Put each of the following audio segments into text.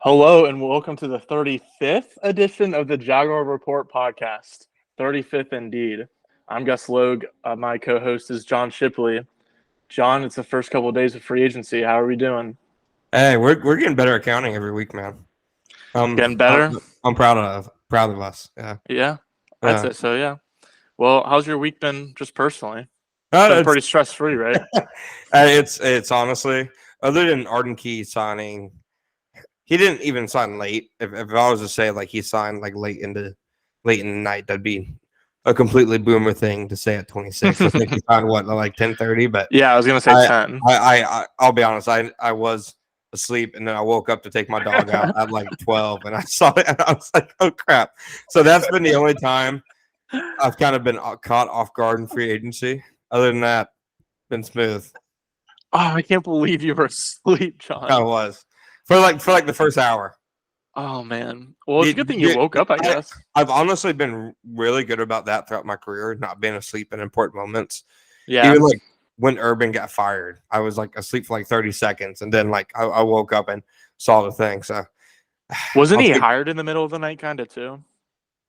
Hello and welcome to the 35th edition of the Jaguar Report podcast. 35th indeed. I'm Gus Logue. My co-host is John Shipley. John, it's the first couple of days of free agency. How are we doing? Hey, we're getting better at counting every week, man. Getting better? I'm proud of us. Yeah, I'd Yeah. say so, yeah. Well, how's your week been just personally? Been It's pretty stress-free, right? it's honestly, other than Arden Key signing, he didn't even sign late. If I was to say like he signed like late in the night, that'd be a completely boomer thing to say at 26. I think he signed what like 10:30, but Yeah, I was going to say 10. I'll be honest, I was asleep and then I woke up to take my dog out at like 12 and I saw it and I was like, oh crap. So that's been the only time I've kind of been caught off guard in free agency. Other than that, been smooth. Oh, I can't believe you were asleep, John. I was for like the first hour. Oh, man. Well, it's a good thing you woke up, I guess. I've honestly been really good about that throughout my career, not being asleep in important moments. Yeah. Even like when Urban got fired, I was like asleep for like 30 seconds, and then like I woke up and saw the thing. So Wasn't he hired in the middle of the night, kind of too?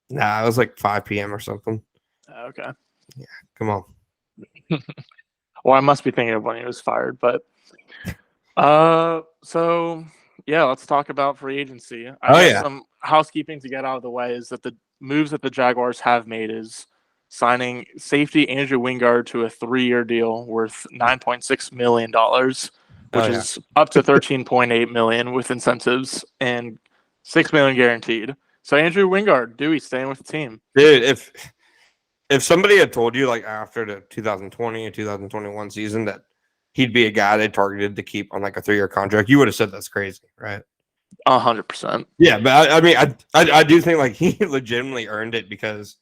Nah, it was like 5 p.m. or something. Okay. Yeah, come on. Well, I must be thinking of when he was fired, but so yeah, let's talk about free agency. Some housekeeping to get out of the way is that the moves that the Jaguars have made is signing safety Andrew Wingard to a 3-year deal worth $9.6 million, which is up to $13.8 million with incentives and $6 million guaranteed. So Andrew Wingard, Dewey staying with the team. Dude, if somebody had told you like after the 2020 and 2021 season that he'd be a guy they targeted to keep on like a 3-year contract, you would have said that's crazy, right? 100%. Yeah, but I mean, I do think like he legitimately earned it because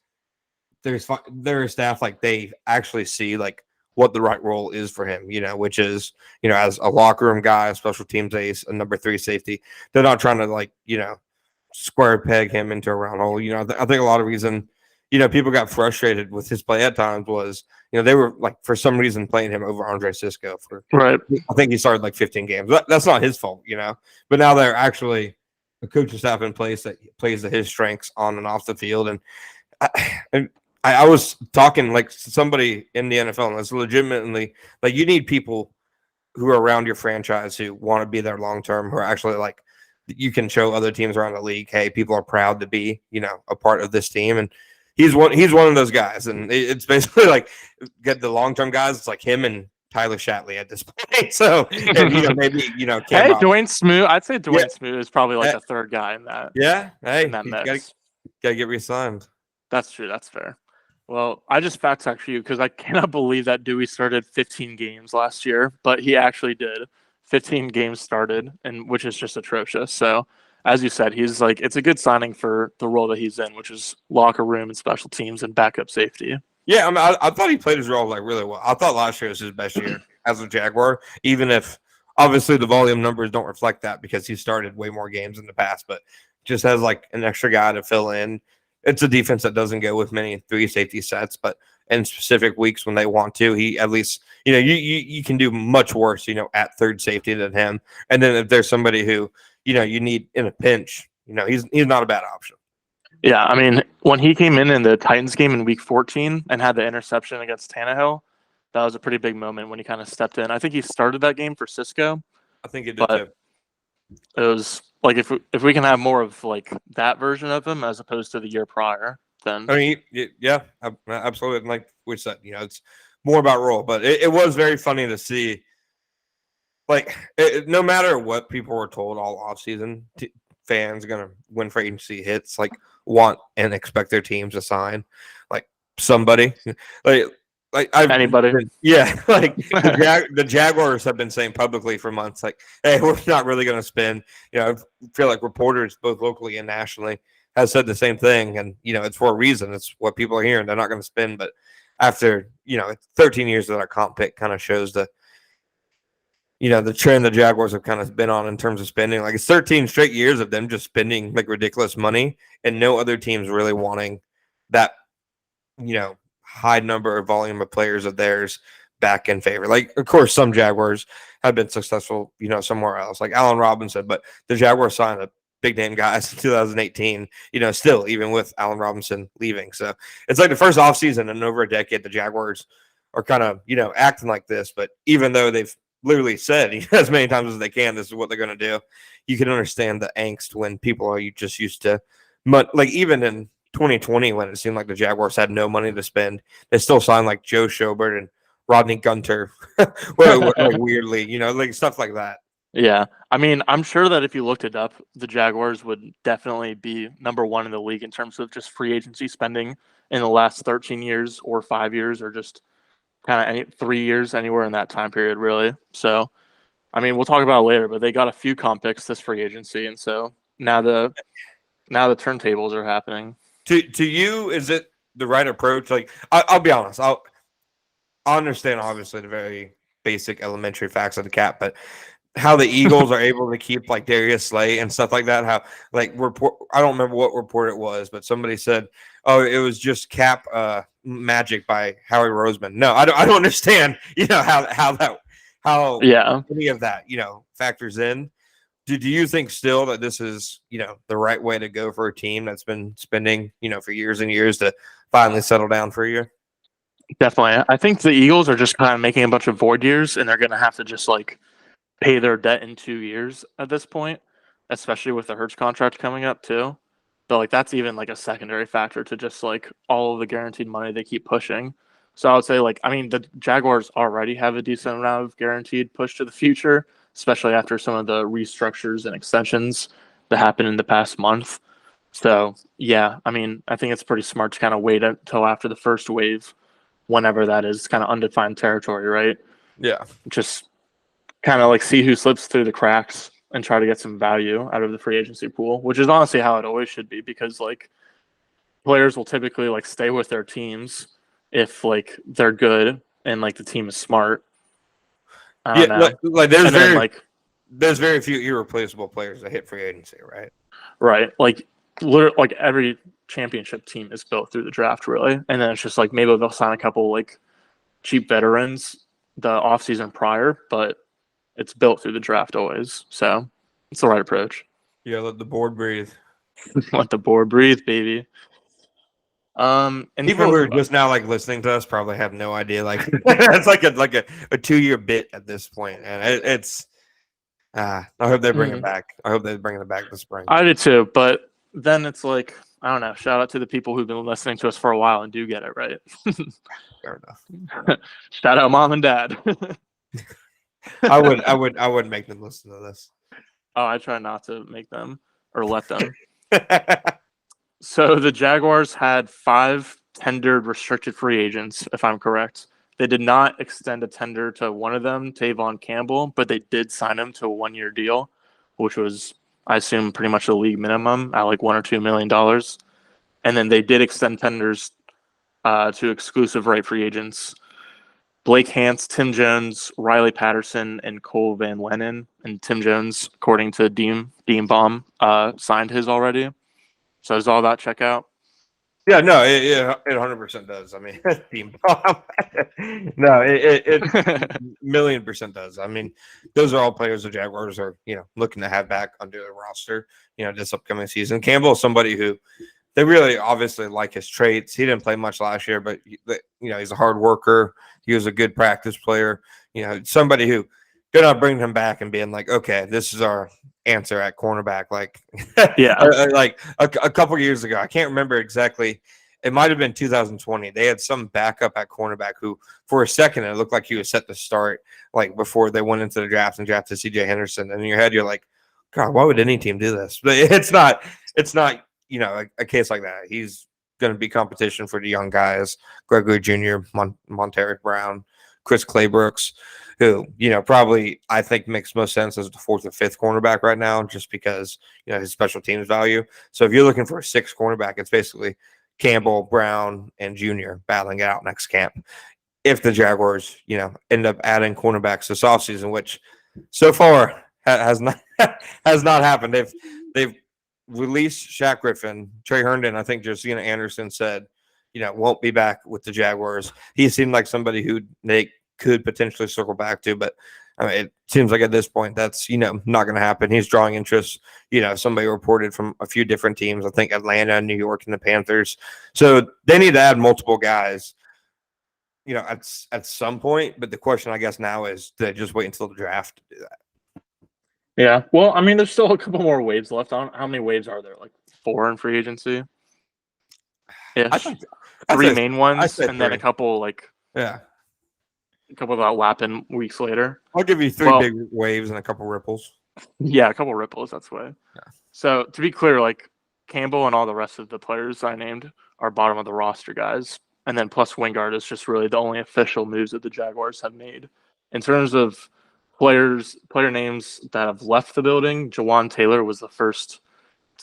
there's staff like they actually see like what the right role is for him, which is as a locker room guy, a special teams ace, a number 3 safety. They're not trying to like square peg him into a round hole. I think a lot of reason people got frustrated with his play at times was, they were like for some reason playing him over Andre Sisco for right. I think he started like 15 games. That's not his fault, But now they're actually a coaching staff in place that plays to his strengths on and off the field. And I was talking like somebody in the NFL, and it's legitimately like you need people who are around your franchise who want to be there long term, who are actually like you can show other teams around the league, hey, people are proud to be, a part of this team. And he's one of those guys. And it's basically like get the long term guys. It's like him and Tyler Shatley at this point. So and, maybe hey, Dwayne Smoot. I'd say Dwayne Smoot is probably like the third guy in that. Yeah, hey, in that mix. Gotta get re-signed. That's true. That's fair. Well, I just fact checked you because I cannot believe that Dewey started 15 games last year, but he actually did. 15 games started, and which is just atrocious. So, as you said, he's like it's a good signing for the role that he's in, which is locker room and special teams and backup safety. Yeah, I mean, I thought he played his role like really well. I thought last year was his best year as a Jaguar, even if obviously the volume numbers don't reflect that because he started way more games in the past, but just has like an extra guy to fill in. It's a defense that doesn't go with many 3 safety sets, but in specific weeks when they want to, he at least, you can do much worse, at third safety than him. And then if there's somebody who, you need in a pinch, he's not a bad option. Yeah, I mean, when he came in the Titans game in week 14 and had the interception against Tannehill, that was a pretty big moment when he kind of stepped in. I think he started that game for Sisco. I think it did too. It was like if we can have more of like that version of him as opposed to the year prior, then I mean, yeah, absolutely. Like we said, it's more about role, but it was very funny to see. Like, no matter what people were told all offseason, fans gonna win free agency hits, like want and expect their teams to sign like somebody, like anybody. Yeah, like the Jaguars have been saying publicly for months, like, hey, we're not really going to spend. I feel like reporters both locally and nationally have said the same thing, and it's for a reason. It's what people are hearing. They're not going to spend, but after 13 years of that comp pick kind of shows the trend the Jaguars have kind of been on in terms of spending. Like it's 13 straight years of them just spending like ridiculous money, and no other teams really wanting that. High number of volume of players of theirs back in favor. Like, of course, some Jaguars have been successful, somewhere else, like Allen Robinson, but the Jaguars signed a big name guys in 2018, still even with Allen Robinson leaving. So it's like the first offseason in over a decade, the Jaguars are kind of, acting like this. But even though they've literally said as many times as they can, this is what they're going to do, you can understand the angst when people are just used to, like even in 2020, when it seemed like the Jaguars had no money to spend, they still signed like Joe Schobert and Rodney Gunter, like weirdly, like stuff like that. Yeah. I mean, I'm sure that if you looked it up, the Jaguars would definitely be number one in the league in terms of just free agency spending in the last 13 years or 5 years or just kind of 3 years, anywhere in that time period, really. So, I mean, we'll talk about it later, but they got a few comp picks this free agency. And so now the turntables are happening. To you, is it the right approach? Like, I'll be honest. I understand, obviously, the very basic elementary facts of the cap, but how the Eagles are able to keep like Darius Slay and stuff like that. How like I don't remember what report it was, but somebody said, "Oh, it was just cap magic by Howie Roseman." No, I don't understand. How any of that factors in. Do you think still that this is the right way to go for a team that's been spending for years and years to finally settle down for a year? Definitely, I think the Eagles are just kind of making a bunch of void years, and they're going to have to just like pay their debt in 2 years at this point, especially with the Hurts contract coming up too. But like that's even like a secondary factor to just like all of the guaranteed money they keep pushing. So I would say like, I mean, the Jaguars already have a decent amount of guaranteed push to the future, especially after some of the restructures and extensions that happened in the past month. So yeah, I mean, I think it's pretty smart to kind of wait until after the first wave, whenever that is, kind of undefined territory, right? Yeah. Just kind of like see who slips through the cracks and try to get some value out of the free agency pool, which is honestly how it always should be, because like players will typically like stay with their teams if like they're good and like the team is smart. I don't know. Like there's very few irreplaceable players that hit free agency, right? Right. Like literally, like every championship team is built through the draft, really, and then it's just like maybe they'll sign a couple like cheap veterans the offseason prior, but it's built through the draft always. So it's the right approach. Yeah, let the board breathe. Let the board breathe, baby. And people who are just now like listening to us probably have no idea. Like it's like a 2-year bit at this point, and it's. I hope they bring it back. I hope they bring it back this spring. I did too, but then it's like I don't know. Shout out to the people who've been listening to us for a while and do get it right. Fair enough. Shout out mom and dad. I wouldn't make them listen to this. Oh, I try not to make them or let them. So the Jaguars had 5 tendered restricted free agents, if I'm correct. They did not extend a tender to one of them, Tavon Campbell, but they did sign him to a 1-year deal, which was, I assume, pretty much the league minimum at like $1 or $2 million. And then they did extend tenders to exclusive right free agents. Blake Hance, Tim Jones, Riley Patterson, and Cole Van Lennon. And Tim Jones, according to Dean Baum, signed his already. So does all that check out? Yeah, no, it 100% does. I mean, Dean Baum. No, it 1,000,000% does. I mean, those are all players the Jaguars are, looking to have back under the roster, this upcoming season. Campbell is somebody who they really obviously like his traits. He didn't play much last year, but he's a hard worker. He was a good practice player. Somebody who they're not bringing him back and being like, okay, this is our answer at cornerback. Like, yeah, like a couple of years ago, I can't remember exactly. It might have been 2020. They had some backup at cornerback who, for a second, it looked like he was set to start. Like before they went into the draft and drafted C.J. Henderson. And in your head, you're like, God, why would any team do this? But it's not. A case like that. He's going to be competition for the young guys, Gregory Jr., Monteric Brown, Chris Claybrooks, who, probably I think makes most sense as the 4th or 5th cornerback right now, just because, his special teams value. So if you're looking for a 6th cornerback, it's basically Campbell, Brown, and Jr. battling it out next camp. If the Jaguars, end up adding cornerbacks this offseason, which so far has not happened. They've released Shaq Griffin. Trey Herndon, I think Josina Anderson said, won't be back with the Jaguars. He seemed like somebody who they could potentially circle back to, but I mean, it seems like at this point that's not going to happen. He's drawing interest. Somebody reported from a few different teams. I think Atlanta, New York, and the Panthers. So they need to add multiple guys. At some point. But the question, I guess, now is, do they just wait until the draft to do that? Yeah. Well, I mean, there's still a couple more waves left. How many waves are there? Like 4 in free agency. Yeah. 3 main ones, and then a couple a couple that lap in weeks later. I'll give you 3 big waves and a couple ripples. Yeah, a couple ripples. That's way. Yeah. So to be clear, Campbell and all the rest of the players I named are bottom of the roster guys, and then plus Wingard is just really the only official moves that the Jaguars have made. In terms of player names that have left the building, Jawan Taylor was the first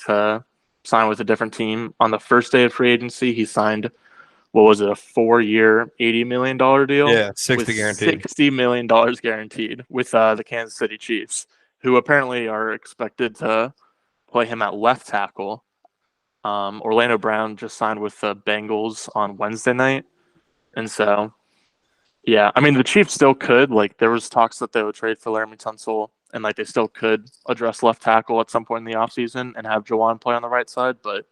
to sign with a different team. On the first day of free agency, he signed, what was it, a 4-year, $80 million deal? Yeah, 60 guaranteed. $60 million guaranteed with the Kansas City Chiefs, who apparently are expected to play him at left tackle. Orlando Brown just signed with the Bengals on Wednesday night. And so, yeah, I mean, the Chiefs still could. There was talks that they would trade for Laramie Tunsil, and they still could address left tackle at some point in the offseason and have Jawan play on the right side, but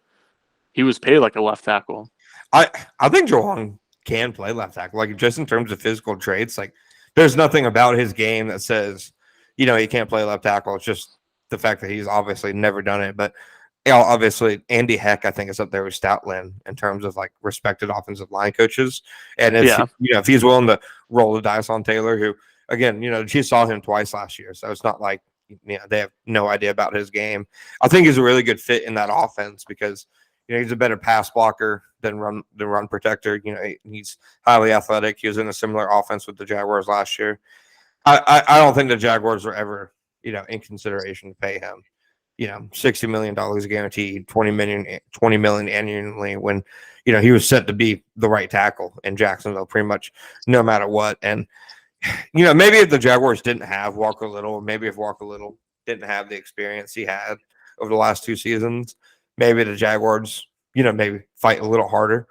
he was paid like a left tackle. I think Jawan can play left tackle. Just in terms of physical traits, there's nothing about his game that says, he can't play left tackle. It's just the fact that he's obviously never done it. But obviously, Andy Heck, I think, is up there with Stoutland in terms of respected offensive line coaches. And if he's willing to roll the dice on Taylor, who, again, the Chiefs saw him twice last year, so it's not like they have no idea about his game. I think he's a really good fit in that offense because he's a better pass blocker than run protector. He's highly athletic. He was in a similar offense with the Jaguars last year. I don't think the Jaguars were ever in consideration to pay him $60 million guaranteed, $20 million annually when he was set to be the right tackle in Jacksonville pretty much no matter what. And maybe if the Jaguars didn't have Walker Little, or maybe if Walker Little didn't have the experience he had over the last 2 seasons, maybe the Jaguars maybe fight a little harder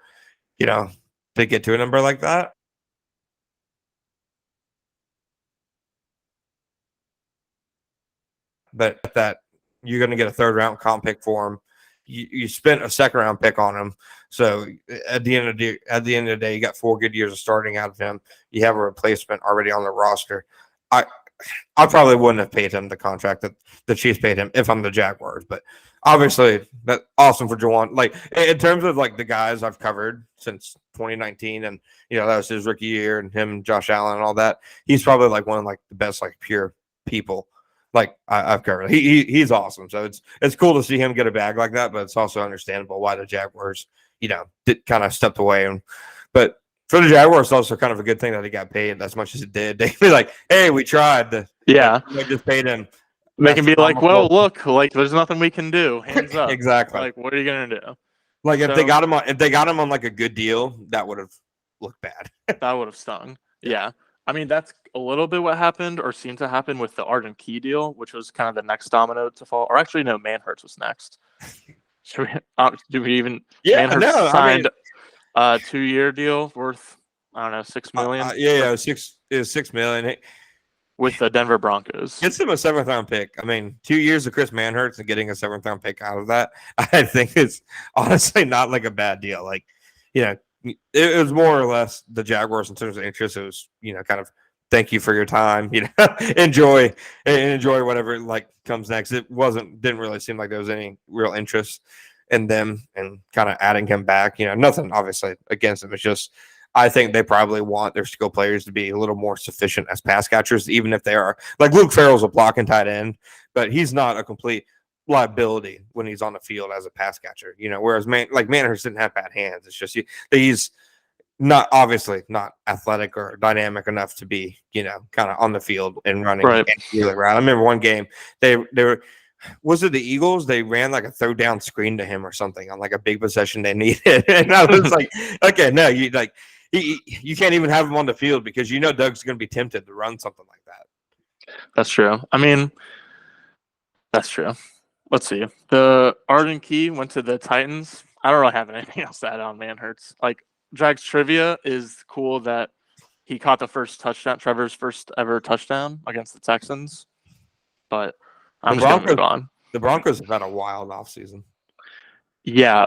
to get to a number like that. But that you're going to get a 3rd-round comp pick for him. You spent a 2nd-round pick on him. So at the end of the day, you got 4 good years of starting out of him. You have a replacement already on the roster. I probably wouldn't have paid him the contract that the Chiefs paid him if I'm the Jaguars. But obviously, that's awesome for Jawan. In terms of the guys I've covered since 2019, and that was his rookie year, and him, Josh Allen, and all that. He's probably one of the best pure people I've covered. He's awesome. So it's cool to see him get a bag like that, but it's also understandable why the Jaguars, did kind of stepped away. But for the Jaguars, it's also kind of a good thing that he got paid as much as it did. They'd be like, hey, we tried. They just paid him. They can be like, well, look, there's nothing we can do. Hands up. Exactly. What are you gonna do? If they got him on a good deal, that would have looked bad. That would have stung. Yeah. I mean, that's a little bit what happened or seemed to happen with the Arden Key deal, which was kind of the next domino to fall. Or actually, no, Manhurts was next. Should we, do we even? Yeah, Manhurts signed a 2-year deal worth, I don't know, $6 million. It was $6 million. With the Denver Broncos. Gets him a 7th-round pick. I mean, 2 years of Chris Manhurts and getting a 7th-round pick out of that, I think it's honestly not a bad deal. It was more or less the Jaguars in terms of interest. It was, kind of thank you for your time. Enjoy whatever comes next. It didn't really seem like there was any real interest in them and kind of adding him back. Nothing obviously against him. It's just I think they probably want their skill players to be a little more sufficient as pass catchers, even if they are Luke Farrell's a blocking tight end, but he's not a complete liability when he's on the field as a pass catcher, whereas Manhurst didn't have bad hands. It's just he's not obviously not athletic or dynamic enough to be, kind of on the field and running really around. I remember one game they were, was it the Eagles? They ran a 3rd down screen to him or something on a big possession they needed. And I was like, okay, no, you can't even have him on the field because Doug's going to be tempted to run something like that. That's true. I mean, that's true. Let's see. The Arden Key went to the Titans. I don't really have anything else to add on Manhurts. Jags trivia is cool that he caught the first touchdown, Trevor's first ever touchdown against the Texans. But I'm just gonna move on. The Broncos have had a wild offseason. Yeah.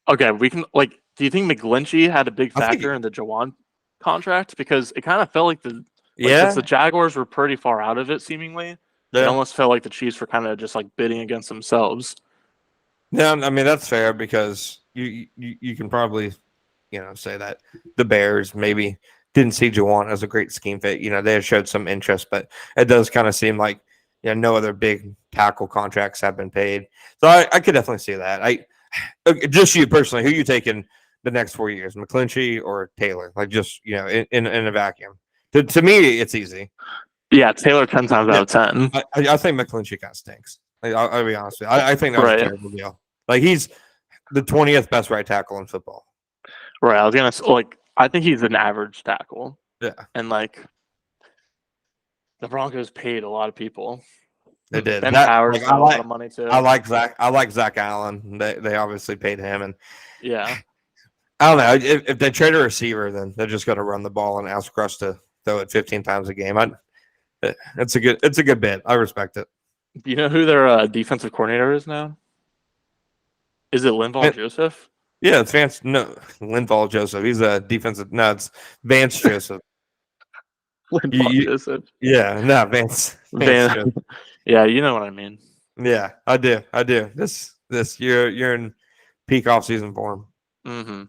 Okay, we can do you think McGlinchey had a big factor in the Juwan contract? Because it kind of felt like since the Jaguars were pretty far out of it seemingly, it almost felt like the Chiefs were kind of just bidding against themselves. Yeah, I mean that's fair because you can probably say that the Bears maybe didn't see Juwan as a great scheme fit. They had showed some interest, but it does kind of seem like no other big tackle contracts have been paid. So I could definitely see that. Just you personally, who you taking the next 4 years, McGlinchey or Taylor? Just in a vacuum. To me, it's easy. Yeah, Taylor 10 times out of 10. I think McGlinchey kind of stinks. I'll be honest with you. I think that was a terrible deal. He's the 20th best right tackle in football. Right. I was gonna say, I think he's an average tackle. Yeah. And the Broncos paid a lot of people. They did. Ben Powers got a lot of money too. I like Zach Allen. They obviously paid him, and yeah. I don't know if they trade a receiver, then they're just going to run the ball and ask Russ to throw it 15 times a game. It's a good bit. I respect it. Do you know who their defensive coordinator is now? Is it Linval Joseph? Yeah, it's Vance. No, Linval Joseph. He's a defensive. No, it's Vance Joseph. Linval Joseph. Yeah, no, Vance Joseph. Yeah, you know what I mean. Yeah, I do. This you're in peak off-season form. Mm-hmm.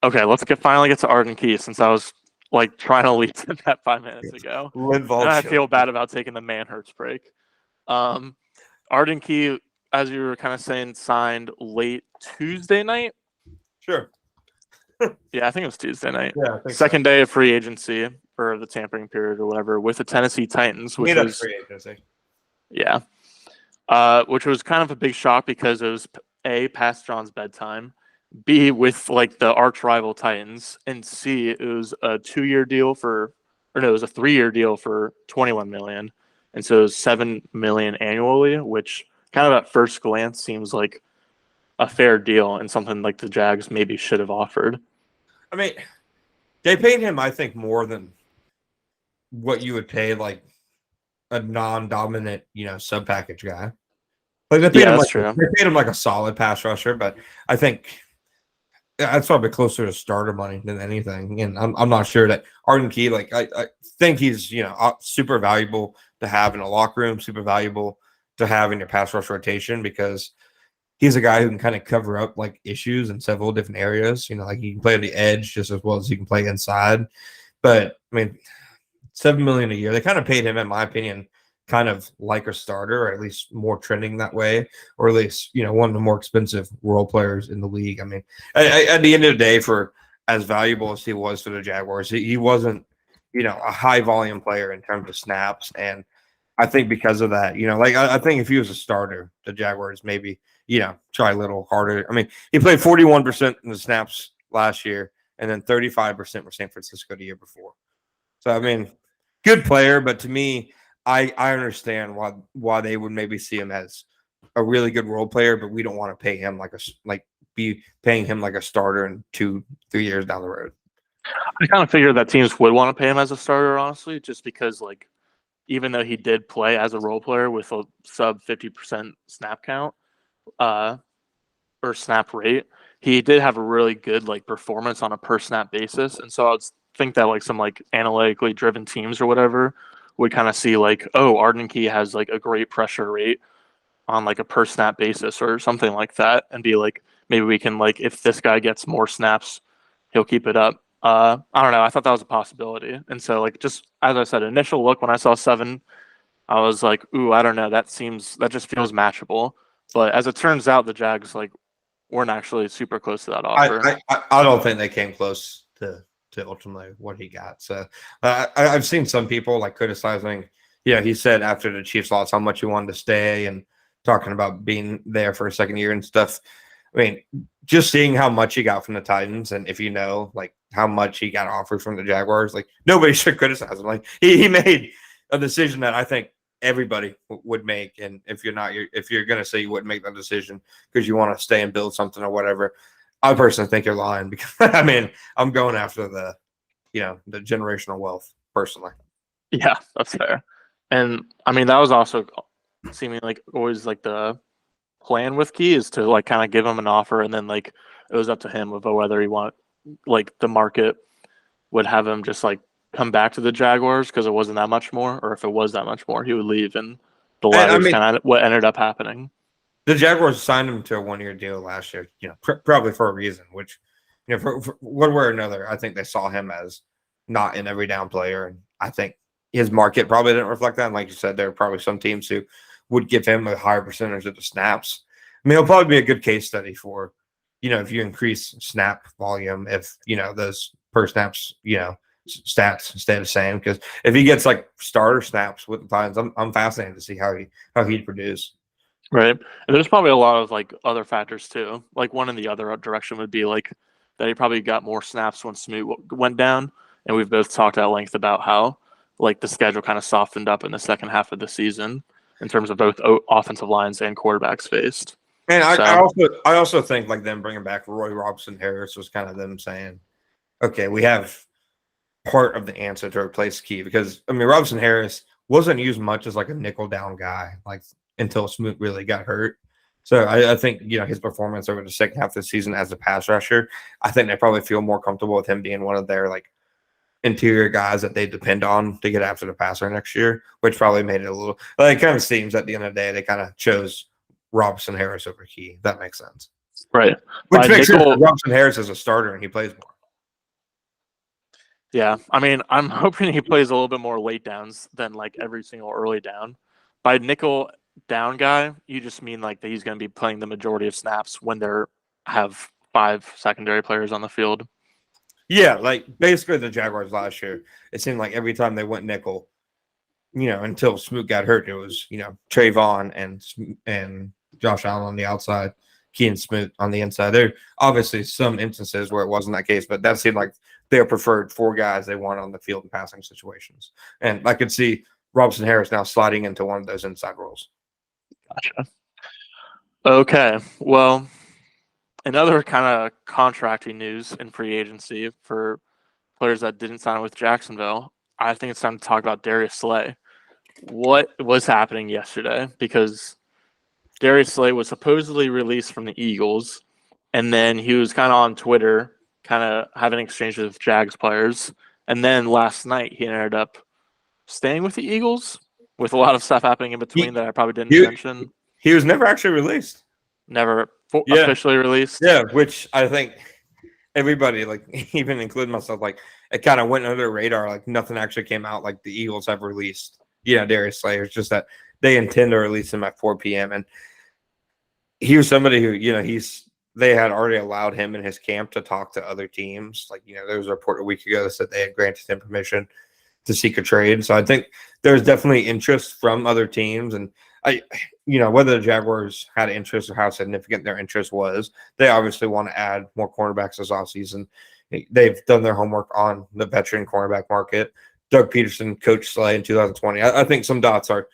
Okay, let's finally get to Arden Key since I was trying to lead to that 5 minutes ago. I feel bad about taking the man hurts break. Arden Key, as you were kind of saying, signed late Tuesday night. Sure. Yeah, I think it was Tuesday night. Yeah, second day of free agency for the tampering period or whatever with the Tennessee Titans, which was free agency. Yeah. Which was kind of a big shock because it was A, past John's bedtime, B, with the arch rival Titans, and C, it was a 2-year deal it was a 3-year deal for $21 million. And so it was $7 million annually, which kind of at first glance seems like a fair deal and something the Jags maybe should have offered. I mean, they paid him, I think, more than what you would pay a non-dominant, sub package guy. They paid him true. They paid him a solid pass rusher, but I think that's probably closer to starter money than anything. And I'm not sure that Arden Key, I think he's super valuable to have in a locker room, super valuable to have in your pass rush rotation because he's a guy who can kind of cover up issues in several different areas. He can play on the edge just as well as he can play inside. But I mean, $7 million a year. They kind of paid him, in my opinion, kind of like a starter, or at least more trending that way, or at least one of the more expensive role players in the league. I mean, at the end of the day, for as valuable as he was for the Jaguars, he wasn't a high volume player in terms of snaps, and I think because of that, I think if he was a starter, the Jaguars maybe try a little harder. I mean, he played 41% in the snaps last year, and then 35% for San Francisco the year before. So I mean, good player, but to me, I understand why they would maybe see him as a really good role player, but we don't want to pay him be paying him like a starter in 2-3 years down the road. I kind of figured that teams would want to pay him as a starter, honestly, just because even though he did play as a role player with a sub 50% snap count or snap rate, he did have a really good performance on a per snap basis, and so I would think that some analytically driven teams or whatever would kind of see Arden Key has a great pressure rate on a per snap basis or something like that, and be maybe we can if this guy gets more snaps, he'll keep it up. I don't know. I thought that was a possibility, and so just as I said, initial look when I saw 7, I was ooh, I don't know. That just feels matchable. But as it turns out, the Jags weren't actually super close to that offer. I don't think they came close to ultimately what he got. So I've seen some people criticizing. He said after the Chiefs lost how much he wanted to stay and talking about being there for a second year and stuff. I mean, just seeing how much he got from the Titans, and if how much he got offered from the Jaguars, nobody should criticize him. He made a decision that I think everybody would make. And if you're going to say you wouldn't make that decision because you want to stay and build something or whatever, I personally think you're lying because I mean, I'm going after the generational wealth personally. Yeah, that's fair. And I mean, that was also seeming like always like the plan with Key is to like kind of give him an offer, and then like it was up to him about whether he want like the market would have him just like come back to the Jaguars because it wasn't that much more, or if it was that much more, he would leave. And the latter is kind of what ended up happening. The Jaguars signed him to a 1-year deal last year, probably for a reason, which, for one way or another, I think they saw him as not an every down player. And I think his market probably didn't reflect that. And like you said, there are probably some teams who would give him a higher percentage of the snaps. I mean, he'll probably be a good case study for, if you increase snap volume, if, those per snaps, stats stay the same. Because if he gets like starter snaps with the Titans, I'm fascinated to see how he'd produce. Right. And there's probably a lot of like other factors too. Like one in the other direction would be like that he probably got more snaps when Smoot went down. And we've both talked at length about how like the schedule kind of softened up in the second half of the season in terms of both offensive lines and quarterbacks faced. And I also think like them bringing back Roy Robson-Harris was kind of them saying, okay, we have part of the answer to replace Key, because I mean Robson-Harris wasn't used much as like a nickel down guy like until Smoot really got hurt. So I think his performance over the second half of the season as a pass rusher, I think they probably feel more comfortable with him being one of their like interior guys that they depend on to get after the passer next year, which probably made it a little like it kind of seems at the end of the day they kind of chose Robson-Harris over Key. That makes sense. Right. Which makes sense. Robson-Harris is a starter and he plays more. Yeah. I mean, I'm hoping he plays a little bit more late downs than like every single early down. By nickel down guy, you just mean like that he's going to be playing the majority of snaps when they have 5 secondary players on the field. Yeah, like basically the Jaguars last year, it seemed like every time they went nickel, until Smoot got hurt, it was, Trayvon and Josh Allen on the outside, Key and Smoot on the inside. There are obviously some instances where it wasn't that case, but that seemed like their preferred 4 guys they want on the field in passing situations. And I could see Robson-Harris now sliding into one of those inside roles. Gotcha. Okay. Well, another kind of contracting news in free agency for players that didn't sign with Jacksonville. I think it's time to talk about Darius Slay. What was happening yesterday? Because Darius Slay was supposedly released from the Eagles, and then he was kind of on Twitter, kind of having exchanges with Jags players. And then last night he ended up staying with the Eagles, with a lot of stuff happening in between that I probably didn't mention. He was never actually released. Never officially released. Yeah, which I think everybody, like even including myself, like it kind of went under the radar. Like nothing actually came out. Like the Eagles have released, Darius Slay. It's just that they intend to release him at 4 p.m. And he was somebody who, they had already allowed him in his camp to talk to other teams. Like, there was a report a week ago that said they had granted him permission to seek a trade. So I think there's definitely interest from other teams. And whether the Jaguars had interest or how significant their interest was, they obviously want to add more cornerbacks this offseason. They've done their homework on the veteran cornerback market. Doug Peterson coached Slay in 2020. I think some dots are,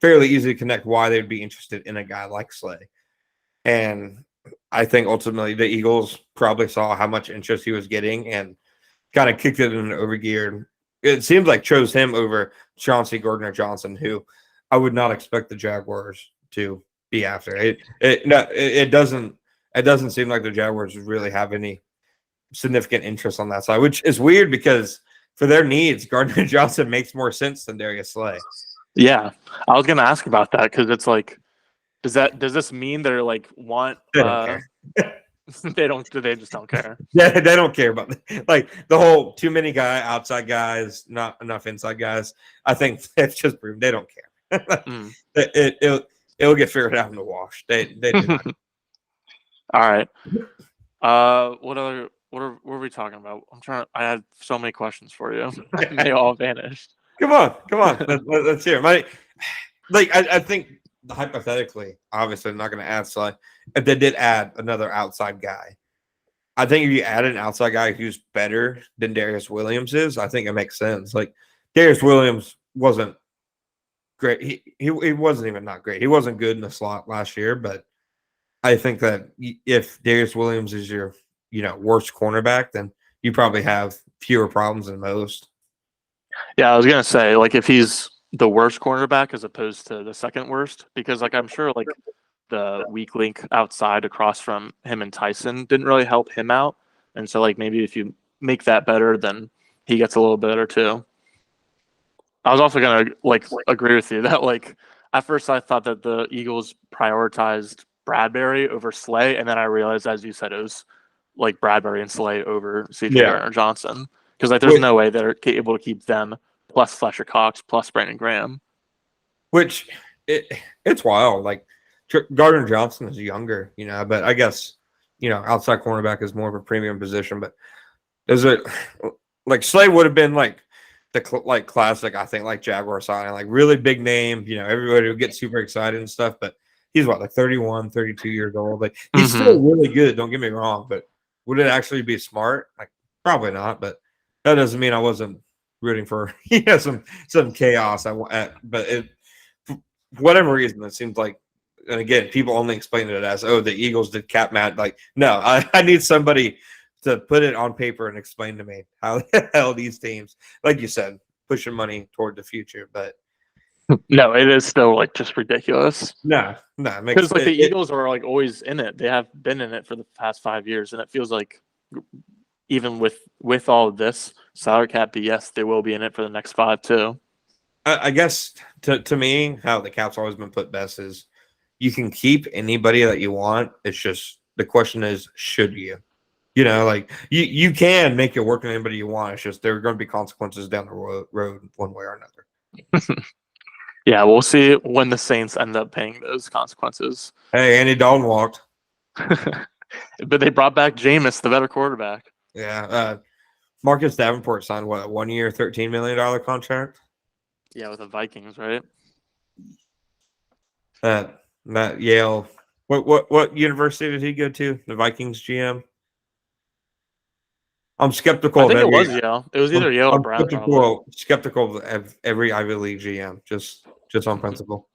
fairly easy to connect why they'd be interested in a guy like Slay. And I think ultimately the Eagles probably saw how much interest he was getting and kind of kicked it in an overgear. It seems like chose him over Chauncey Gardner-Johnson, who I would not expect the Jaguars to be after. It doesn't seem like the Jaguars really have any significant interest on that side, which is weird because for their needs, Gardner-Johnson makes more sense than Darius Slay. Yeah, I was gonna ask about that because it's like, does this mean they're like want? They don't care. They just don't care. Yeah, they don't care about like the whole too many outside guys, not enough inside guys. I think it's just proved they don't care. It'll get figured out in the wash. They do not. All right. What were we talking about? I had so many questions for you. They all vanished. Come on. Let's hear it. I think hypothetically, obviously, I'm not going to add Slay. If they did add another outside guy, I think if you add an outside guy who's better than Darius Williams is, I think it makes sense. Like Darius Williams wasn't great. He wasn't even not great. He wasn't good in the slot last year, but I think that if Darius Williams is your worst cornerback, then you probably have fewer problems than most. Yeah, I was gonna say, like, if he's the worst cornerback as opposed to the second worst, because like I'm sure like the weak link outside across from him and Tyson didn't really help him out. And so like maybe if you make that better, then he gets a little better too. I was also gonna like agree with you that like at first I thought that the Eagles prioritized Bradbury over Slay, and then I realized, as you said, it was like Bradbury and Slay over CJ Gardner Johnson. Because like there's no way they're able to keep them plus Fletcher Cox plus Brandon Graham. Which it's wild. Like Gardner Johnson is younger, you know, but I guess, you know, outside cornerback is more of a premium position. But is it like Slay would have been like the classic, I think, like Jaguar signing, like really big name, you know, everybody would get super excited and stuff. But he's what, like 31, 32 years old. Like he's still really good, don't get me wrong. But would it actually be smart? Like probably not, but that doesn't mean I wasn't rooting for some chaos. But it, for whatever reason, it seems like, and again, people only explain it as, oh, the Eagles did cap mat. Like, no, I need somebody to put it on paper and explain to me how the hell these teams, like you said, pushing money toward the future. But no, it is still like just ridiculous. No, because like the Eagles are like always in it. They have been in it for the past 5 years, and it feels like even with all of this salary cap BS, they will be in it for the next 5 too. I guess to me, how the cap's always been put best is you can keep anybody that you want. It's just the question is, should you? You know, like you can make it work with anybody you want. It's just there are going to be consequences down the road one way or another. Yeah, we'll see when the Saints end up paying those consequences. Hey, Andy Dalton walked. But they brought back Jameis, the better quarterback. Yeah. Marcus Davenport signed what, a 1 year, $13 million contract? Yeah, with the Vikings, right? That Yale. What university did he go to? The Vikings GM? I'm skeptical I think of it was Yale. It was either Yale or Brown. Skeptical of every Ivy League GM, just on principle.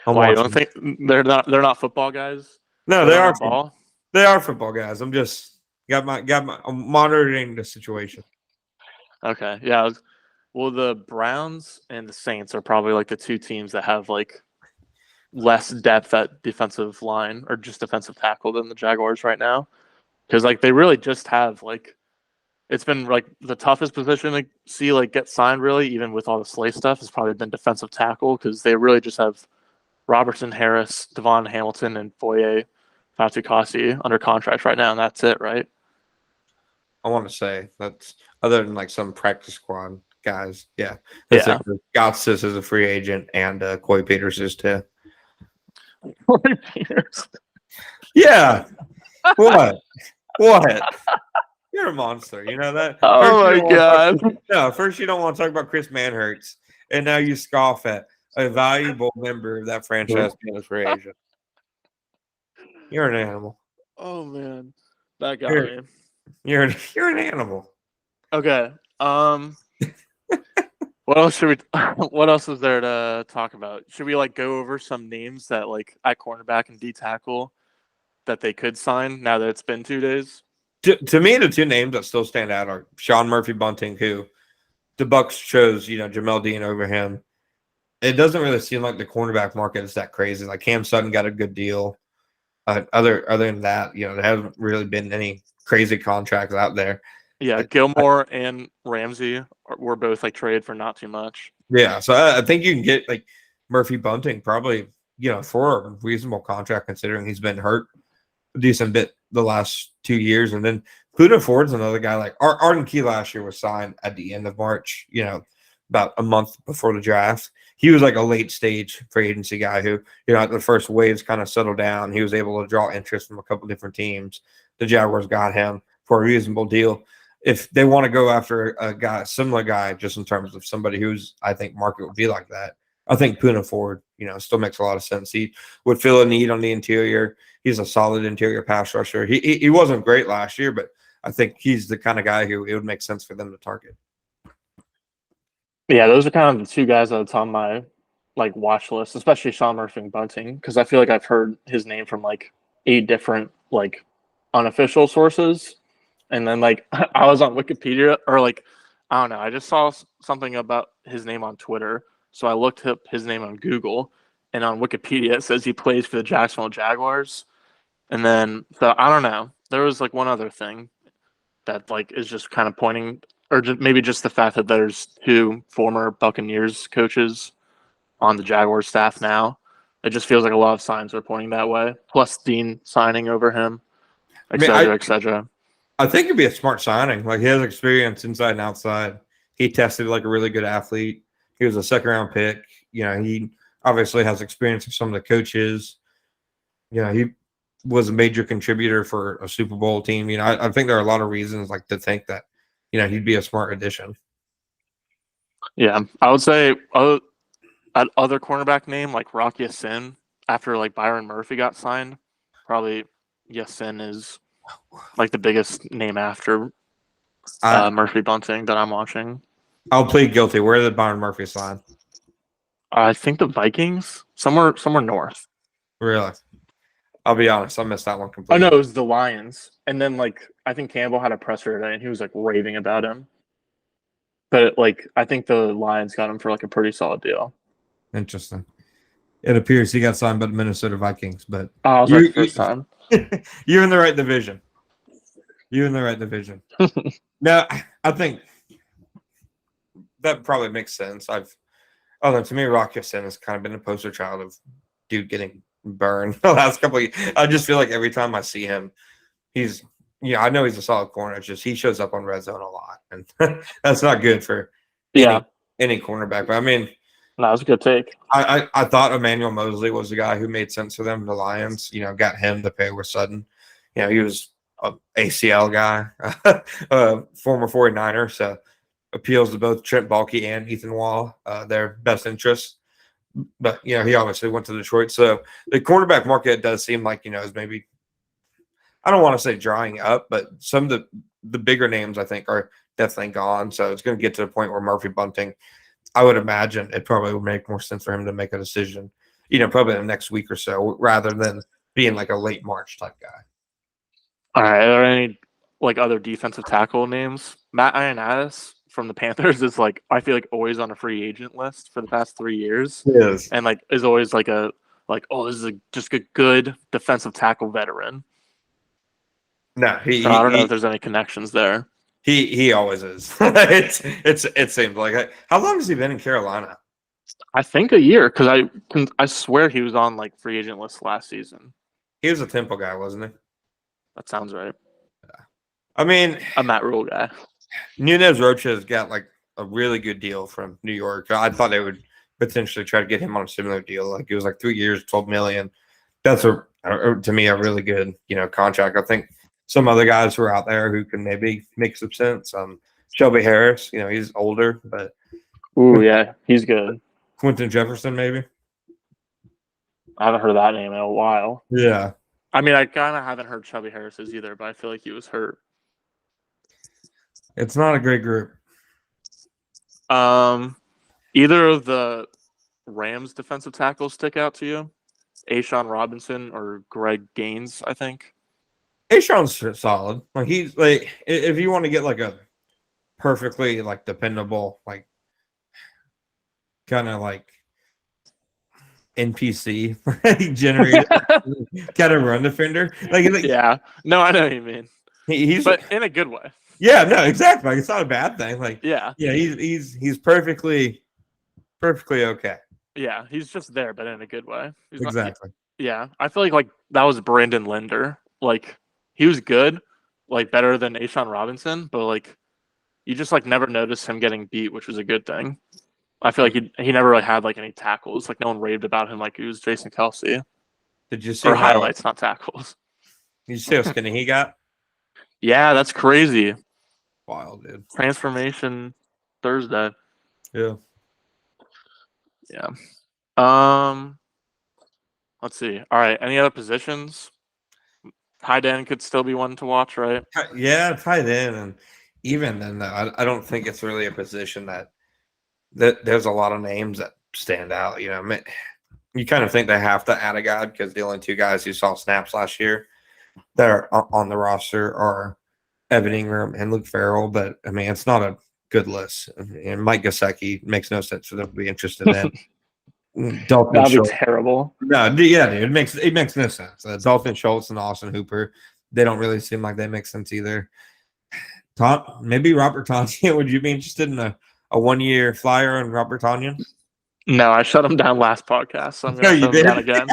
Why, you don't think they're not football guys? No, they are football. They are football guys. I'm just I'm monitoring the situation. Okay, yeah. Well, the Browns and the Saints are probably like the two teams that have like less depth at defensive line or just defensive tackle than the Jaguars right now. Because like they really just have like it's been like the toughest position to see like get signed really, even with all the Slay stuff, has probably been defensive tackle because they really just have Robertson, Harris, Devon Hamilton, and Foye Fatukasi under contract right now, and that's it, right? I want to say that's other than like some practice squad guys. Yeah. Gotsis is a free agent, and Coy Peters is too. Coy Peters. Yeah. What? You're a monster. You know that? Oh my God. First you don't want to talk about Chris Manhertz, and now you scoff at a valuable member of that franchise being a free agent. You're an animal. Oh man. That got me. You're an animal. Okay. What else is there to talk about? Should we like go over some names that like at cornerback and D tackle that they could sign now that it's been 2 days? To me, the two names that still stand out are Sean Murphy-Bunting, who the Bucs chose, Jamel Dean over him. It doesn't really seem like the cornerback market is that crazy. Like Cam Sutton got a good deal. Other than that, there hasn't really been any crazy contracts out there. Yeah, Gilmore and Ramsey were both like traded for not too much. Yeah, so I think you can get like Murphy-Bunting probably, for a reasonable contract considering he's been hurt a decent bit the last 2 years. And then Pluto Ford's another guy. Like Arden Key last year was signed at the end of March, about a month before the draft. He was like a late stage free agency guy who, at the first waves kind of settled down. He was able to draw interest from a couple different teams. The Jaguars got him for a reasonable deal. If they want to go after a similar guy, just in terms of somebody who's, I think, market would be like that, I think Puna Ford, still makes a lot of sense. He would fill a need on the interior. He's a solid interior pass rusher. He wasn't great last year, but I think he's the kind of guy who it would make sense for them to target. Yeah, those are kind of the two guys that's on my watch list, especially Sean Murphy and Bunting, because I feel like I've heard his name from 8 different unofficial sources. And then like I was on Wikipedia or like I don't know. I just saw something about his name on Twitter, so I looked up his name on Google, and on Wikipedia it says he plays for the Jacksonville Jaguars. And then so I don't know. There was like one other thing that like is just kind of pointing, or just, maybe just the fact that there's two former Buccaneers coaches on the Jaguars staff now. It just feels like a lot of signs are pointing that way. Plus Dean signing over him, et cetera, et cetera. I think it'd be a smart signing. Like, he has experience inside and outside. He tested like a really good athlete. He was a second-round pick. You know, he obviously has experience with some of the coaches. You know, he was a major contributor for a Super Bowl team. You know, I think there are a lot of reasons like to think that, you know, he'd be a smart addition. Yeah, I would say other cornerback name like Rock Ya-Sin after like Byron Murphy got signed. Probably Ya-Sin is like the biggest name after Murphy Bunting that I'm watching. I'll plead guilty. Where did Byron Murphy sign? I think the Vikings, somewhere north. Really? I'll be honest, I missed that one completely. Oh no, it was the Lions. And then like I think Campbell had a presser today and he was like raving about him. But like I think the Lions got him for like a pretty solid deal. Interesting. It appears he got signed by the Minnesota Vikings, but I was right the first time. You're in the right division. You're in the right division. Now, I think that probably makes sense. To me, Rock Ya-Sin has kind of been a poster child of dude getting burned the last couple of years. I just feel like every time I see him, I know he's a solid corner. It's just he shows up on red zone a lot, and that's not good for any cornerback. But I mean, that was a good take. I thought Emmanuel Mosley was the guy who made sense for them. The Lions, got him to pair with Sutton. He was an ACL guy, former 49er, so appeals to both Trent Baalke and Ethan Wall, their best interests. But, he obviously went to Detroit. So the cornerback market does seem like, is maybe, I don't want to say drying up, but some of the bigger names I think are definitely gone. So it's going to get to the point where Murphy Bunting, I would imagine it probably would make more sense for him to make a decision, probably in the next week or so, rather than being like a late March type guy. All right. Are there any like other defensive tackle names? Matt Ioannidis from the Panthers is like, I feel like always on a free agent list for the past 3 years. Yes. And like is always like this is just a good defensive tackle veteran. No, I don't know if there's any connections there. He always is. It seems like it. How long has he been in Carolina? I think a year, because I swear he was on like free agent list last season. He was a Temple guy, wasn't he? That sounds right. Yeah. I mean, a Matt Rule guy. Nunez Roches got like a really good deal from New York. I thought they would potentially try to get him on a similar deal. Like it was like 3 years, $12 million. That's to me a really good contract. I think some other guys who are out there who can maybe make some sense. Shelby Harris, he's older, but yeah, he's good. Quentin Jefferson, maybe. I haven't heard that name in a while. Yeah. I mean, I kind of haven't heard Shelby Harris's either, but I feel like he was hurt. It's not a great group. Either of the Rams defensive tackles stick out to you? A'Shawn Robinson or Greg Gaines, I think. A'Shawn's solid. Like he's like, if you want to get like a perfectly like dependable, like kind of like NPC generated kind of run defender. Yeah, no, I know what you mean. He's but in a good way. Yeah, no, exactly. Like, it's not a bad thing. Like, yeah, he's perfectly okay. Yeah, he's just there, but in a good way. Exactly. Yeah, I feel like that was Brandon Linder. Like he was good, like better than A'Shawn Robinson, but like you just like never noticed him getting beat, which was a good thing. I feel like he never really had like any tackles. Like no one raved about him like he was Jason Kelce. Did you see highlights, not tackles? Did you see how skinny he got? Yeah, that's crazy. Wild, dude. Transformation Thursday. Yeah. Let's see. All right. Any other positions? Tight end could still be one to watch, right? Yeah, tight end, and even then, I don't think it's really a position that there's a lot of names that stand out. You kind of think they have to add a guy because the only two guys who saw snaps last year that are on the roster are Evan Ingram, and Luke Farrell, but I mean, it's not a good list. And Mike Gesicki makes no sense for them to be interested in. Dalton That'd be Schultz. terrible. No, yeah, dude, it makes no sense. Dalton Schultz and Austin Hooper, they don't really seem like they make sense either. Maybe Robert Tonyan. Would you be interested in a 1-year flyer on Robert Tonyan? No, I shut him down last podcast, so I'm going to shut him down again.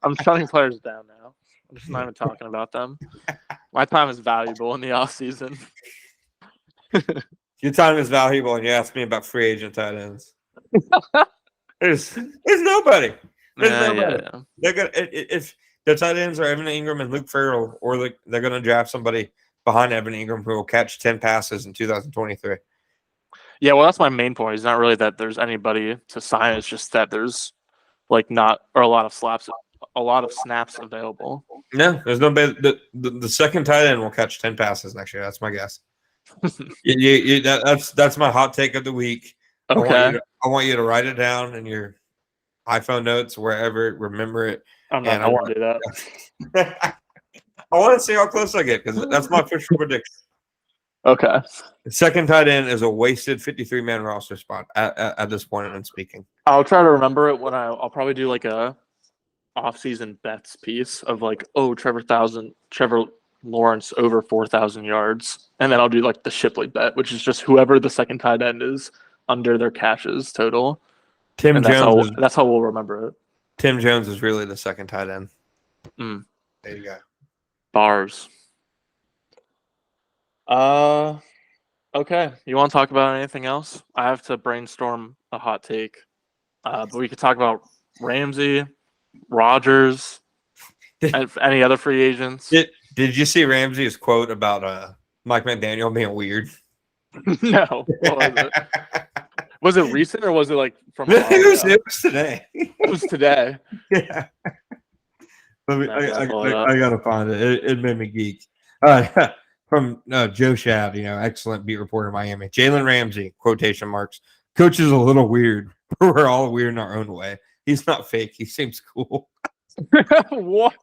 I'm shutting players down now. I'm just not even talking about them. My time is valuable in the off season. Your time is valuable, and you ask me about free agent tight ends. There's nobody. There's nobody. Yeah. They're gonna if the tight ends are Evan Ingram and Luke Farrell, or they're gonna draft somebody behind Evan Ingram who will catch 10 passes in 2023. Yeah, well, that's my main point. It's not really that there's anybody to sign. It's just that there's not a lot of snaps available. No, there's nobody. The second tight end will catch 10 passes next year. That's my guess. That's my hot take of the week. Okay. I want you to write it down in your iPhone notes, wherever. Remember it. I'm not going to do that. I want to see how close I get because that's my official prediction. Okay. The second tight end is a wasted 53-man roster spot at this point in speaking. I'll try to remember it when I'll probably do like a off-season bets piece of like, Trevor Lawrence over 4,000 yards, and then I'll do like the Shipley bet, which is just whoever the second tight end is under their catches total. That's how we'll remember it. Tim Jones is really the second tight end. There you go. Bars. Okay. You want to talk about anything else? I have to brainstorm a hot take. But we could talk about Ramsey, Rodgers, and any other free agents. Did you see Ramsey's quote about Mike McDaniel being weird? No. What was it? Was it recent or was it like from? It was today. It was today. Yeah. I gotta find it. It made me geek. From Joe Shad, excellent beat reporter in Miami. Jalen Ramsey, quotation marks. Coach is a little weird. We're all weird in our own way. He's not fake. He seems cool. What?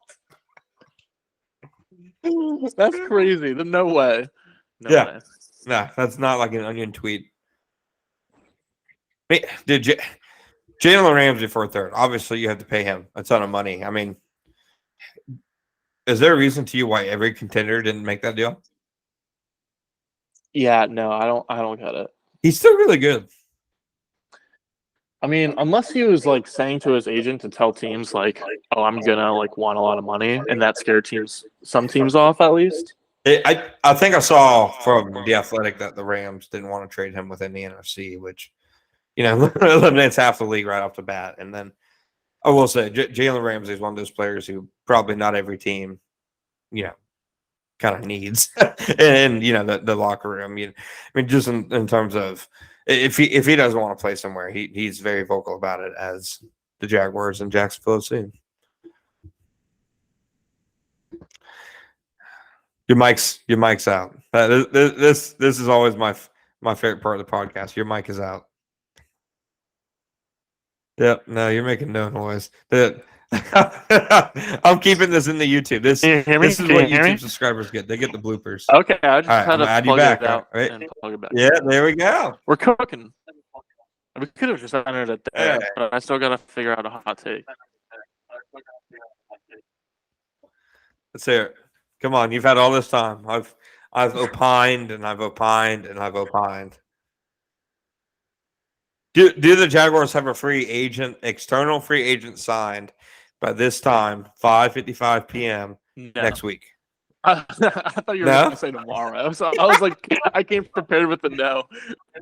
That's crazy. No way. No way. Nah, that's not like an onion tweet. Did Jalen Ramsey for a third? Obviously, you have to pay him a ton of money. I mean, is there a reason to you why every contender didn't make that deal? Yeah, no, I don't get it. He's still really good. I mean, unless he was like saying to his agent to tell teams like, "Oh, I'm gonna like want a lot of money," and that scared some teams off at least. I think I saw from The Athletic that the Rams didn't want to trade him within the NFC, which eliminates half the league right off the bat. And then I will say Jalen Ramsey is one of those players who probably not every team, kind of needs, and the locker room. I mean, just in terms of if he doesn't want to play somewhere, he's very vocal about it, as the Jaguars and Jacksonville have seen. Your mic's out. This is always my favorite part of the podcast. Your mic is out. Yep. No, you're making no noise. I'm keeping this in the YouTube. This is what YouTube subscribers get. They get the bloopers. Okay, I just had to plug it out and plug it back. Yeah, there we go. We're cooking. We could have just entered it there, but I still got to figure out a hot take. Let's hear it. Come on, you've had all this time. I've opined and I've opined and I've opined. Do the Jaguars have a external free agent signed by this time, 5:55 p.m. next week? I thought you were going to say tomorrow. So I was like, I came prepared with the no.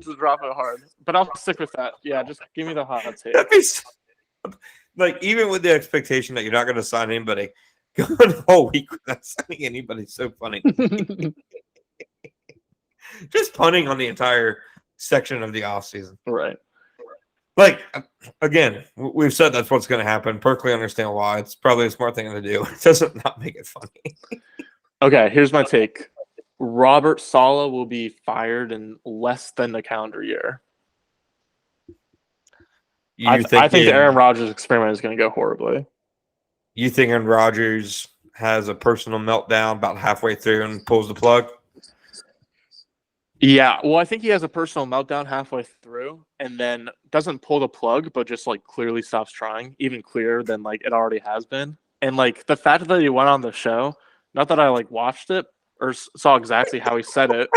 Just drop it hard. But I'll stick with that. Yeah, just give me the hot take. Like, even with the expectation that you're not going to sign anybody, going the whole week without signing anybody is so funny. Just punting on the entire section of the offseason. Right. Like, again, we've said that's what's going to happen. Perfectly understand why. It's probably a smart thing to do. It doesn't not make it funny. Okay, here's my take. Robert Saleh will be fired in less than the calendar year. I think the Aaron Rodgers experiment is going to go horribly. You think Aaron Rodgers has a personal meltdown about halfway through and pulls the plug? Yeah, well, I think he has a personal meltdown halfway through and then doesn't pull the plug, but just like clearly stops trying, even clearer than like it already has been. And like the fact that he went on the show, not that I like watched it or saw exactly how he said it.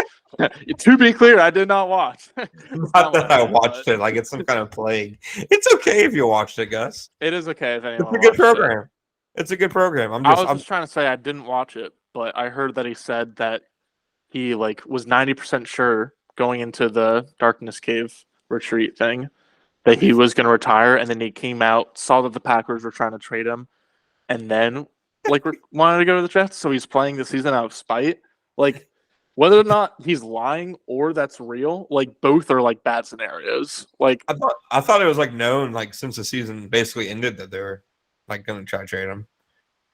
To be clear, I did not watch. Not that I watched it, like it's some kind of plague. It's okay if you watched it, Gus. It is okay if It's anyone a good watched it. program. It's a good program. I was just trying to say I didn't watch it, but I heard that he said that he like was 90% sure going into the Darkness Cave retreat thing that he was going to retire, and then he came out, saw that the Packers were trying to trade him, and then like wanted to go to the Jets. So he's playing the season out of spite. Like whether or not he's lying or that's real, like both are like bad scenarios. Like I thought it was like known like since the season basically ended that they were like going to try to trade him.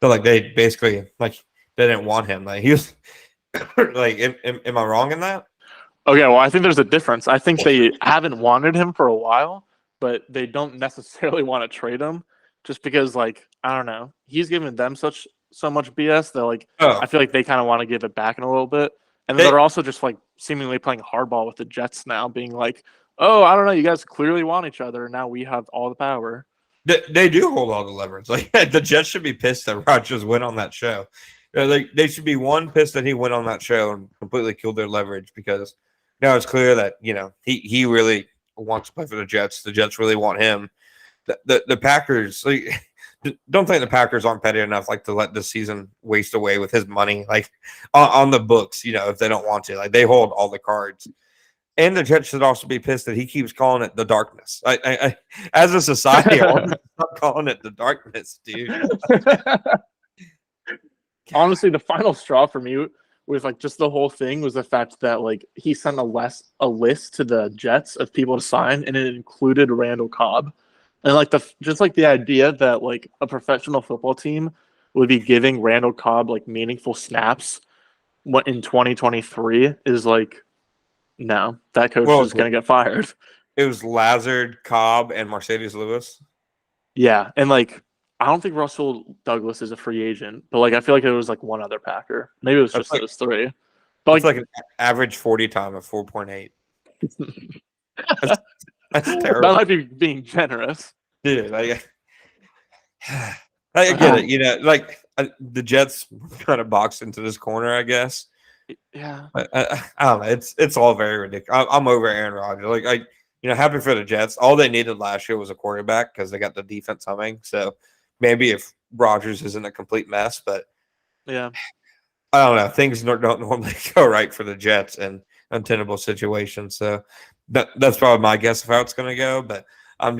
So like they basically like they didn't want him. Like he was like, am I wrong in that? Okay, well, I think there's a difference. I think they haven't wanted him for a while, but they don't necessarily want to trade him just because, like, I don't know. He's given them so much BS that, like, I feel like they kind of want to give it back in a little bit. And then they're also just, like, seemingly playing hardball with the Jets now, being like, oh, I don't know, you guys clearly want each other, and now we have all the power. They do hold all the leverage. Like, the Jets should be pissed that Rodgers went on that show. They should be pissed that he went on that show and completely killed their leverage because now it's clear that he really wants to play for the Jets. The Jets really want him. The Packers don't think the Packers aren't petty enough like to let this season waste away with his money like on the books. If they don't want to, like they hold all the cards. And the Jets should also be pissed that he keeps calling it the darkness. I as a society, I want to stop calling it the darkness, dude. Honestly, the final straw for me with like just the whole thing was the fact that like he sent a list to the Jets of people to sign, and it included Randall Cobb, and like the idea that like a professional football team would be giving Randall Cobb like meaningful snaps in 2023 is like, no, that coach is going to get fired. It was Lazard, Cobb, and Mercedes Lewis. Yeah, and like I don't think Russell Douglas is a free agent, but like I feel like it was like one other Packer. Maybe it was just those three. But it's like an average 40 time of 4.8. That's terrible. That might be being generous. Dude, I get it. Like the Jets kind of boxed into this corner, I guess. Yeah. I don't know. It's all very ridiculous. I'm over Aaron Rodgers. Like happy for the Jets. All they needed last year was a quarterback because they got the defense humming. So maybe if Rodgers isn't a complete mess, but yeah, I don't know. Things don't normally go right for the Jets in untenable situations. So that's probably my guess of how it's going to go. But I'm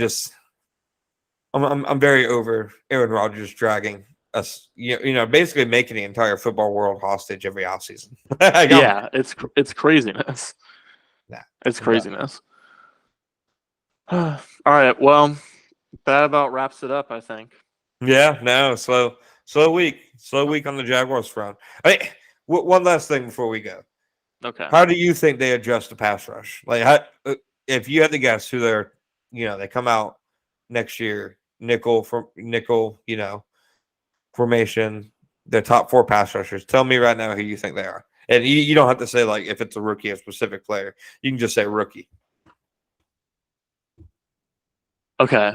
very over Aaron Rodgers dragging us, basically making the entire football world hostage every offseason. Yeah, it's craziness. Nah, it's craziness. All right, well, that about wraps it up, I think. Yeah, no, slow week on the Jaguars front. One last thing before we go. Okay. How do you think they adjust the pass rush? Like, if you had to guess who they're, they come out next year, nickel, formation, their top 4 pass rushers. Tell me right now who you think they are. And you don't have to say, like, if it's a rookie, a specific player. You can just say rookie. Okay.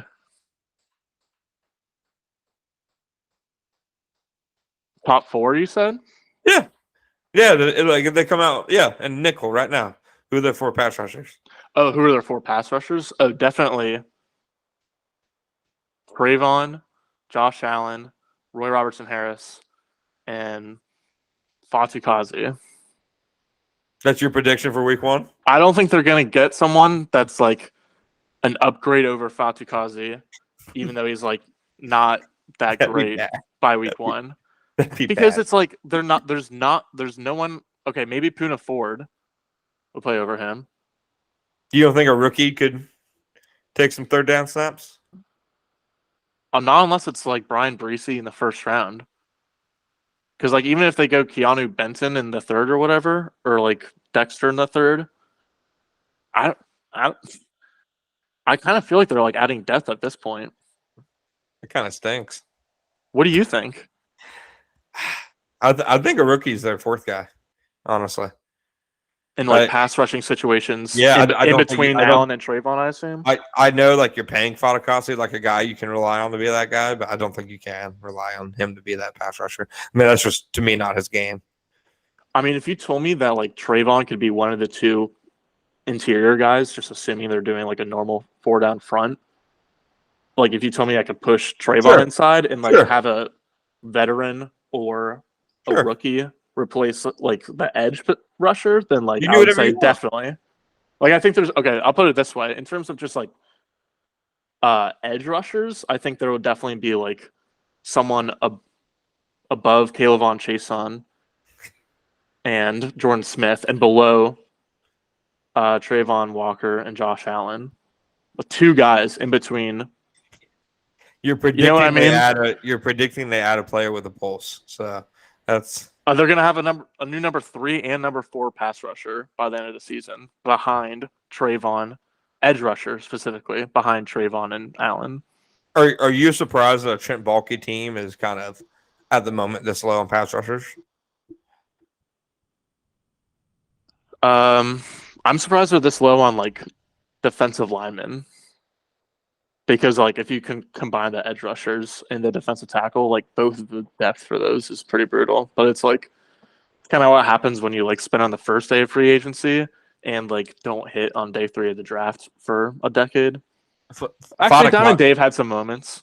Top 4, you said? Yeah. Yeah, like if they come out, and nickel right now. Who are their 4 pass rushers? Oh, who are their 4 pass rushers? Oh, definitely Trayvon, Josh Allen, Roy Robertson Harris, and Fatukasi. That's your prediction for week 1? I don't think they're going to get someone that's like an upgrade over Fatukasi, even though he's like not that great by week 1. Because bad. it's like there's no one. Okay, maybe Puna Ford will play over him. You don't think a rookie could take some third down snaps? Not unless it's like Brian Breesy in the first round. Because like even if they go Keanu Benton in the 3rd or whatever, or like Dexter in the 3rd, I kind of feel like they're like adding depth at this point. It kind of stinks. What do you think? I think a rookie's their fourth guy, honestly. In like pass rushing situations, yeah, I in don't between Allen and Trayvon, I assume. I know like you're paying Fadakasi like a guy you can rely on to be that guy, but I don't think you can rely on him to be that pass rusher. I mean, that's just to me not his game. I mean, if you told me that like Trayvon could be one of the two interior guys, just assuming they're doing like a normal 4-down front, like if you told me I could push Trayvon inside and like have a veteran or a rookie replace like the edge rusher, then like I would say definitely. Like I think there's I'll put it this way. In terms of just like edge rushers, I think there would definitely be like someone above Kayvon Chason and Jordan Smith and below Trayvon Walker and Josh Allen. With two guys in between. You're predicting you know what I mean? You're predicting they add a player with a pulse. So that's they're gonna have a new number 3 and number 4 pass rusher by the end of the season behind Trayvon, edge rusher specifically behind Trayvon and Allen. Are you surprised that a Trent Baalke team is kind of at the moment this low on pass rushers? I'm surprised they're this low on like defensive linemen. Because like if you can combine the edge rushers and the defensive tackle, like both of the depth for those is pretty brutal. But it's like kind of what happens when you like spend on the first day of free agency and like don't hit on day 3 of the draft for a decade. Actually, Don and Dave had some moments.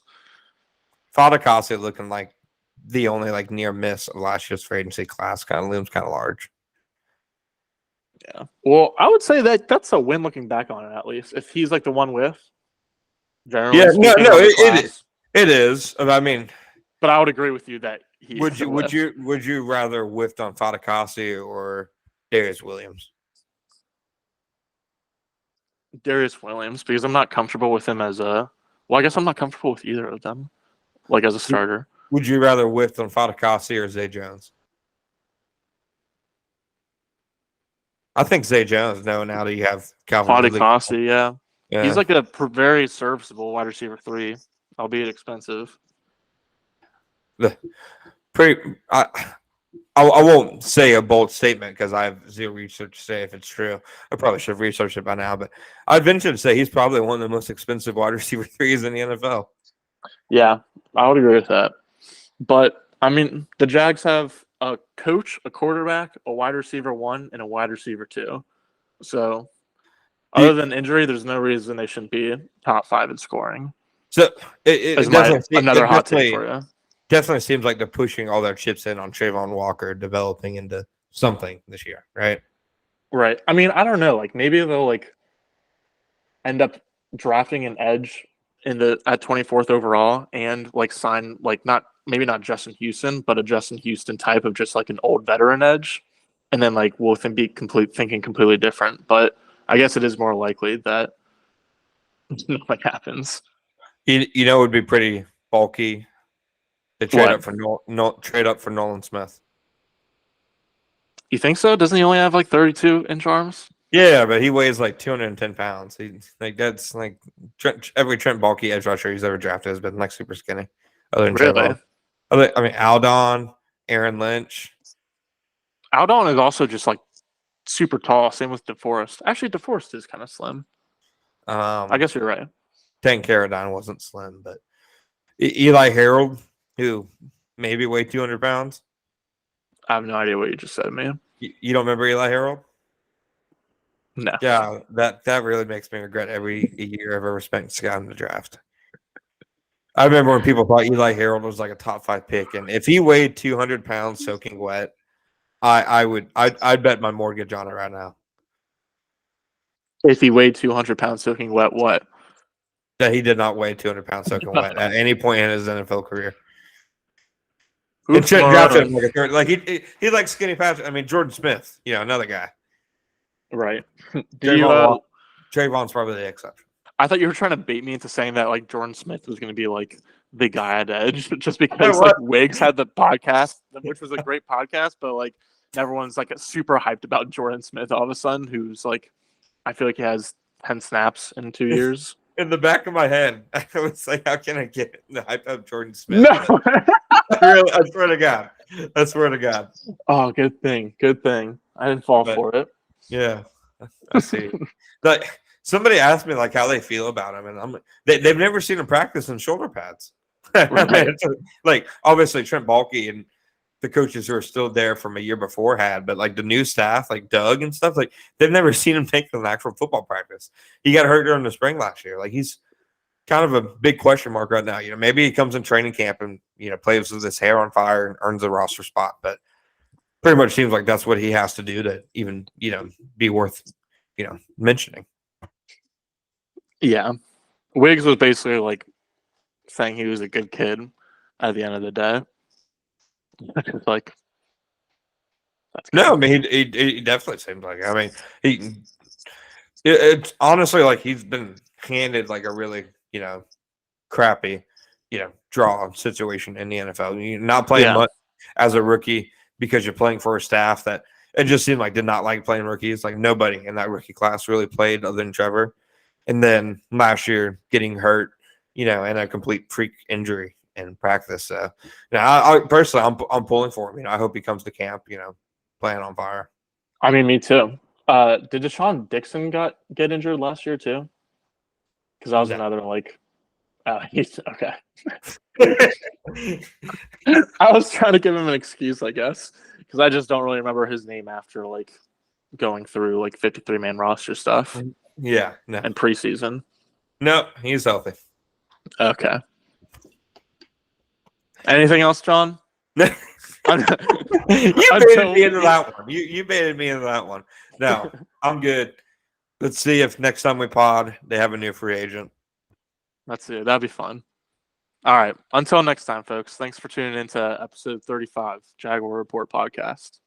Fadakasi looking like the only like near miss of last year's free agency class kind of looms kind of large. Yeah. Well, I would say that that's a win looking back on it, at least. If he's like the one with. Yeah, no, it is. I mean, but I would agree with you that he would you rather whiffed on Fadakasi or Darius Williams? Darius Williams, because I'm not comfortable with him as a. Well, I guess I'm not comfortable with either of them, like as a starter. Would you rather whiffed on Fadakasi or Zay Jones? I think Zay Jones. No, now that you have Calvin Fadakasi, yeah. He's like a very serviceable wide receiver 3, albeit expensive. I won't say a bold statement because I have zero research to say if it's true. I probably should have researched it by now, but I'd venture to say he's probably one of the most expensive wide receiver 3s in the NFL. Yeah, I would agree with that. But, I mean, the Jags have a coach, a quarterback, a wide receiver 1, and a wide receiver 2. So, other than injury, there's no reason they shouldn't be top 5 in scoring. So, it another hot take for you. Definitely seems like they're pushing all their chips in on Trayvon Walker developing into something this year, right? Right. I mean, I don't know. Like maybe they'll like end up drafting an edge at 24th overall and like sign like maybe not Justin Houston, but a Justin Houston type of just like an old veteran edge, and then like we'll be thinking completely different. But I guess it is more likely that nothing happens. You know, it would be pretty bulky. To trade up for Nolan Smith. You think so? Doesn't he only have like 32-inch arms? Yeah, but he weighs like 210 pounds. That's like every Trent Baalke edge rusher he's ever drafted has been like super skinny. Other than really? I mean, Aldon, Aaron Lynch. Aldon is also just like super tall. Same with DeForest. Actually, DeForest is kind of slim. I guess you're right. Tank Carradine wasn't slim, but Eli Harold, who maybe weighed 200 pounds. I have no idea what you just said, man. You don't remember Eli Harold? No. Yeah, that really makes me regret every year I've ever spent scouting the draft. I remember when people thought Eli Harold was like a top 5 pick, and if he weighed 200 pounds soaking wet, I'd bet my mortgage on it right now. If he weighed 200 pounds soaking wet, what? That he did not weigh 200 pounds soaking wet at any point in his NFL career. He like skinny fast. I mean, Jordan Smith, another guy. Right. Trayvon's probably the exception. I thought you were trying to bait me into saying that like Jordan Smith was going to be like the guy at edge just because like Wiggs had the podcast, which was a great podcast, but like everyone's like super hyped about Jordan Smith all of a sudden, who's like, I feel like he has 10 snaps in 2 years. In the back of my head, I was like, how can I get the hype of Jordan Smith? No. Really, I swear to God. I swear to God. Oh, good thing. Good thing. I didn't fall for it. Yeah, I see. Like somebody asked me like how they feel about him, and they've never seen him practice in shoulder pads. Right. Like obviously Trent Baalke and the coaches who are still there from a year before had, but like the new staff, like Doug and stuff, like they've never seen him take an actual football practice. He got hurt during the spring last year. Like he's kind of a big question mark right now. Maybe he comes in training camp and plays with his hair on fire and earns a roster spot, but pretty much seems like that's what he has to do to even be worth mentioning. Yeah, Wiggs was basically like saying he was a good kid at the end of the day. Like, that's good. No, I mean he definitely seems like. I mean it's honestly like he's been handed like a really crappy draw situation in the NFL. You're not playing much as a rookie because you're playing for a staff that it just seemed like did not like playing rookies. Like nobody in that rookie class really played other than Trevor. And then last year getting hurt, and a complete freak injury in practice. So I personally, I'm pulling for him. I hope he comes to camp, playing on fire. I mean, me too. Did Deshaun Dixon get injured last year too? Because that was another like. He's okay. I was trying to give him an excuse, I guess, because I just don't really remember his name after like going through like 53-man roster stuff. Yeah, no. And preseason. No, he's healthy. Okay. Anything else, John? You baited me into that one. You baited me into that one. No, I'm good. Let's see if next time we pod, they have a new free agent. Let's see. That'd be fun. All right. Until next time, folks. Thanks for tuning in to episode 35, Jaguar Report podcast.